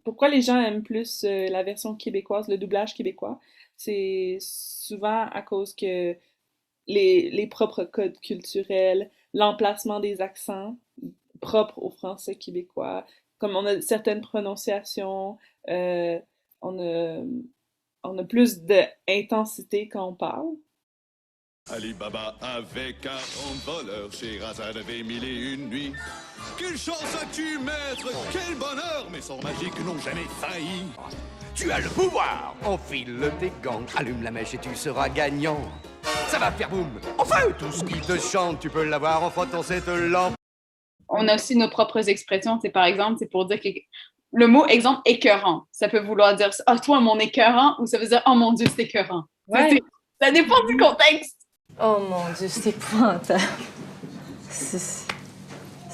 pourquoi les gens aiment plus la version québécoise, le doublage québécois? C'est souvent à cause que les propres codes culturels, l'emplacement des accents propres au français québécois, comme on a certaines prononciations, euh, on a, on a plus d'intensité quand on parle. Ali Baba avait 40 voleurs, Scheherazade avait 1001 nuits. Quelle chance as-tu, maître? Quel bonheur! Mes sorts magiques n'ont jamais failli. Tu as le pouvoir. Enfile tes gants, allume la mèche et tu seras gagnant. Ça va faire boum. Enfin, tout ce qui te chante, tu peux l'avoir en frottant cette lampe. On a aussi nos propres expressions. C'est par exemple, c'est pour dire que le mot exemple écœurant, ça peut vouloir dire ah toi mon écœurant ou ça veut dire oh mon Dieu c'est écœurant. Ouais. Ça dépend du contexte. Oh mon Dieu, c'est épouvantable. C'est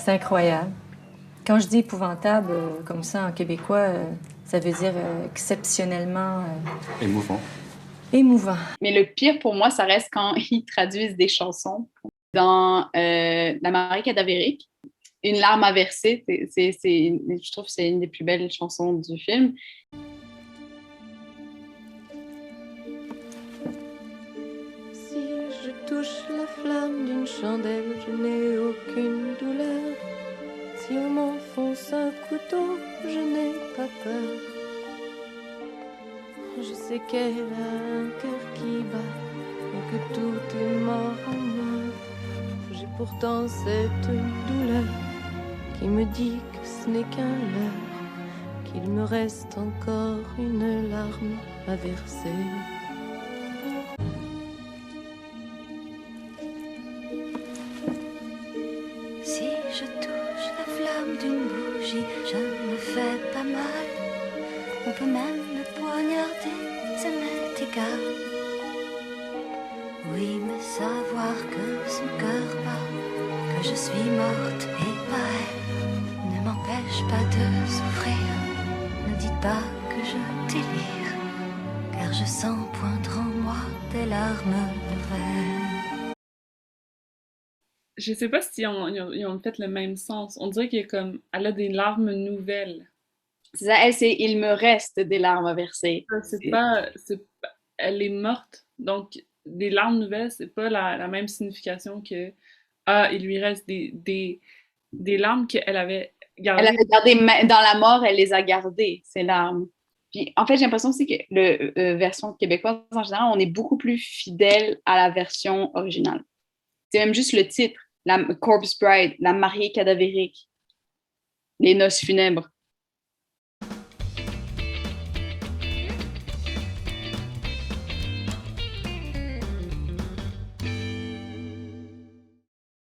incroyable. Quand je dis épouvantable, comme ça en québécois, ça veut dire exceptionnellement Émouvant. émouvant. Mais le pire pour moi, ça reste quand ils traduisent des chansons. Dans La Mariée cadavérique, Une larme à verser, je trouve que c'est une des plus belles chansons du film. Si je touche la flamme d'une chandelle, je n'ai aucune douleur. Si on m'enfonce un couteau, je n'ai pas peur. Je sais qu'elle a un cœur qui bat et que tout est mort en moi. J'ai pourtant cette douleur qui me dit que ce n'est qu'un leurre, qu'il me reste encore une larme à verser. Si je touche la flamme d'une bougie, je me fais pas mal. On peut même me poignarder, ça m'est égal. Oui, mais savoir que son cœur bat, que je suis morte et pas elle, ne m'empêche pas de souffrir. Ne dites pas que je délire, car je sens poindre en moi des larmes nouvelles. Je sais pas si ils ont fait le même sens. On dirait elle a des larmes nouvelles. C'est ça, elle, c'est il me reste des larmes à verser. Elle est morte. Donc, des larmes nouvelles, c'est pas la même signification que ah, il lui reste des larmes qu'elle avait Elle gardées. avait gardé dans la mort, elle les a gardées, ces larmes. Puis, en fait, j'ai l'impression aussi que la version québécoise, en général, on est beaucoup plus fidèle à la version originale. C'est même juste le titre, la Corpse Bride, la mariée cadavérique, les noces funèbres.